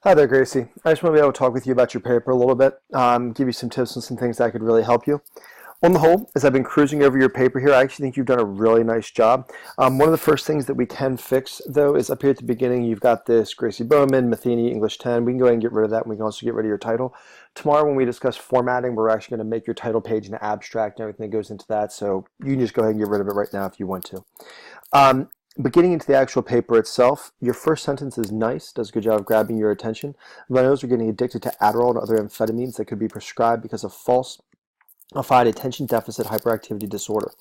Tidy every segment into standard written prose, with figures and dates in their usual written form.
Hi there, Gracie. I just want to be able to talk with you about your paper a little bit, give you some tips and some things that could really help you. On the whole, as I've been cruising over your paper here, I actually think you've done a really nice job. One of the first things that we can fix, though, is up here at the beginning, you've got this Gracie Bowman, Matheny, English 10. We can go ahead and get rid of that, and we can also get rid of your title. Tomorrow, when we discuss formatting, we're actually going to make your title page an abstract and everything that goes into that, so you can just go ahead and get rid of it right now if you want to. Um, but getting into the actual paper itself, your first sentence is nice, does a good job of grabbing your attention. Millennials are getting addicted to Adderall and other amphetamines that could be prescribed because of falsified attention deficit hyperactivity disorder.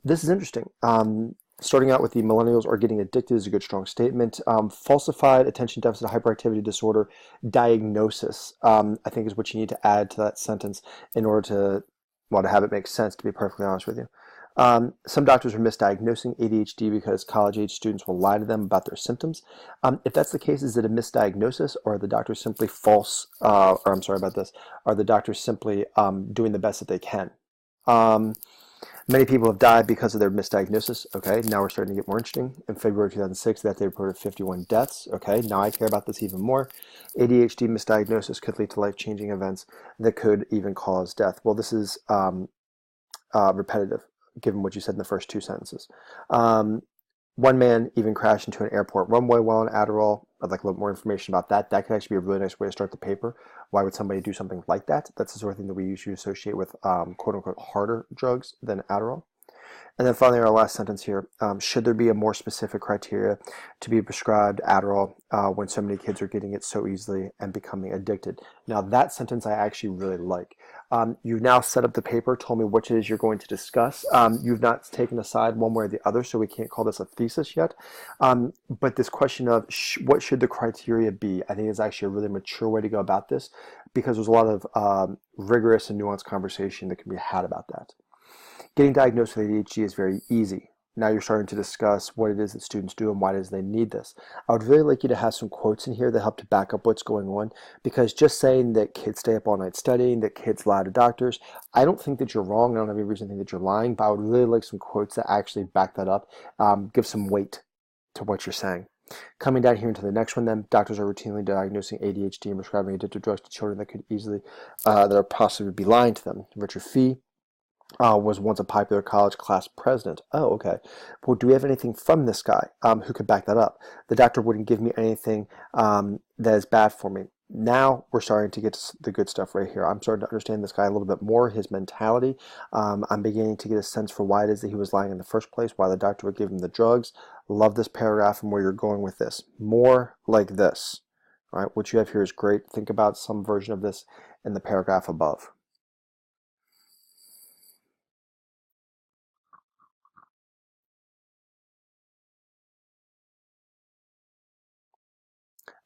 This is interesting. Starting out with the millennials are getting addicted is a good strong statement. Falsified attention deficit hyperactivity disorder diagnosis, I think, is what you need to add to that sentence in order to, well, to have it make sense, to be perfectly honest with you. Some doctors are misdiagnosing ADHD because college-age students will lie to them about their symptoms. If that's the case, is it a misdiagnosis, or are the doctors simply or I'm sorry about this, are the doctors simply doing the best that they can? Um, Many people have died because of their misdiagnosis. Okay, now we're starting to get more interesting. In February 2006, that they reported 51 deaths. Okay, now I care about this even more. ADHD misdiagnosis could lead to life-changing events that could even cause death. Well, this is repetitive, given what you said in the first two sentences. Um, One man even crashed into an airport runway while on Adderall. I'd like a little more information about that. That could actually be a really nice way to start the paper. Why would somebody do something like that? That's the sort of thing that we usually associate with quote unquote harder drugs than Adderall. And then finally, our last sentence here, should there be a more specific criteria to be prescribed Adderall when so many kids are getting it so easily and becoming addicted? Now, that sentence I actually really like. You've now set up the paper, told me which it is you're going to discuss. You've not taken a side one way or the other, so we can't call this a thesis yet. But this question of what should the criteria be, I think is actually a really mature way to go about this, because there's a lot of rigorous and nuanced conversation that can be had about that. Getting diagnosed with ADHD is very easy. Now you're starting to discuss what it is that students do and why it is they need this. I would really like you to have some quotes in here that help to back up what's going on, because just saying that kids stay up all night studying, that kids lie to doctors, I don't think that you're wrong. I don't have any reason to think that you're lying, but I would really like some quotes that actually back that up, give some weight to what you're saying. Coming down here into the next one, then, doctors are routinely diagnosing ADHD and prescribing addictive drugs to children that could easily, that are possibly be lying to them. Richard Fee was once a popular college class president. Oh, okay. Well, do we have anything from this guy who could back that up? The doctor wouldn't give me anything that is bad for me. Now we're starting to get to the good stuff right here. I'm starting to understand this guy a little bit more, his mentality. I'm beginning to get a sense for why it is that he was lying in the first place, why the doctor would give him the drugs. Love this paragraph and where you're going with this. More like this. All right, what you have here is great. Think about some version of this in the paragraph above.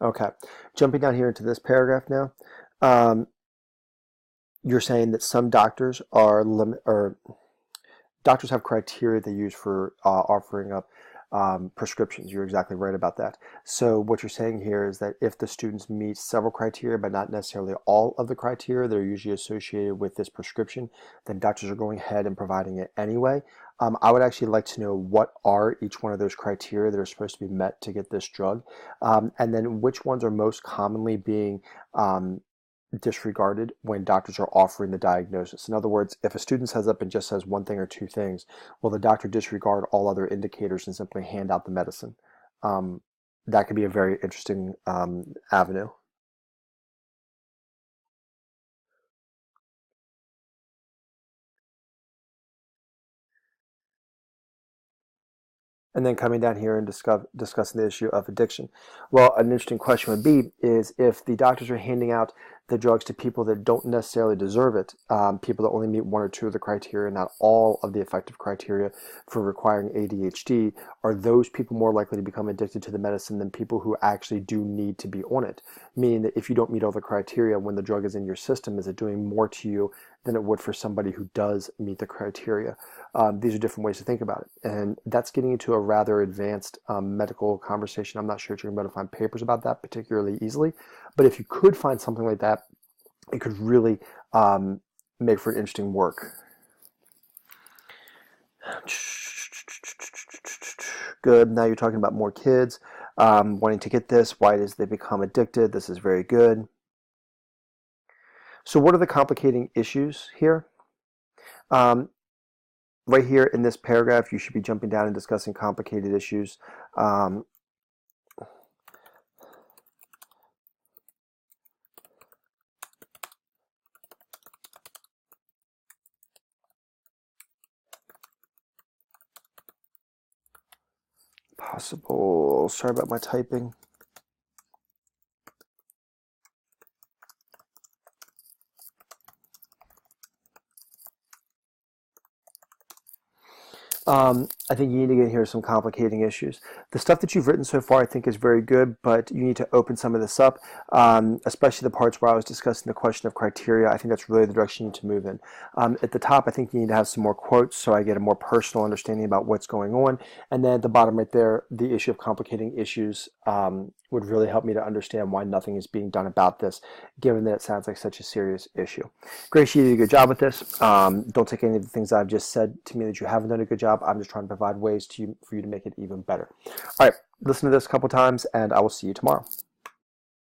Okay, jumping down here into this paragraph now. Um, you're saying that some doctors are limit or doctors have criteria they use for offering up prescriptions. You're exactly right about that. So what you're saying here is that if the students meet several criteria, but not necessarily all of the criteria that are usually associated with this prescription, then doctors are going ahead and providing it anyway. I would actually like to know what are each one of those criteria that are supposed to be met to get this drug, and then which ones are most commonly being disregarded when doctors are offering the diagnosis. In other words, if a student says up and just says one thing or two things, will the doctor disregard all other indicators and simply hand out the medicine? Um, that could be a very interesting avenue. And then coming down here and discussing the issue of addiction. Well, an interesting question would be is if the doctors are handing out the drugs to people that don't necessarily deserve it, people that only meet one or two of the criteria, not all of the effective criteria for requiring ADHD, are those people more likely to become addicted to the medicine than people who actually do need to be on it? Meaning that if you don't meet all the criteria when the drug is in your system, is it doing more to you than it would for somebody who does meet the criteria? These are different ways to think about it. And that's getting into a rather advanced medical conversation. I'm not sure if you're going to be able to find papers about that particularly easily, but if you could find something like that, it could really make for interesting work. Good. Now you're talking about more kids. wanting to get this, why it is they become addicted. This is very good. So what are the complicating issues here? Right here in this paragraph, you should be jumping down and discussing complicated issues. Possible, sorry about my typing. I think you need to get here some complicating issues. The stuff that you've written so far I think is very good, but you need to open some of this up, especially the parts where I was discussing the question of criteria. I think that's really the direction you need to move in. At the top, I think you need to have some more quotes so I get a more personal understanding about what's going on. And then at the bottom right there, the issue of complicating issues would really help me to understand why nothing is being done about this, given that it sounds like such a serious issue. Grace, you did a good job with this. Don't take any of the things I've just said to me that you haven't done a good job. I'm just trying to provide ways for you to make it even better. All right, listen to this a couple times, and I will see you tomorrow.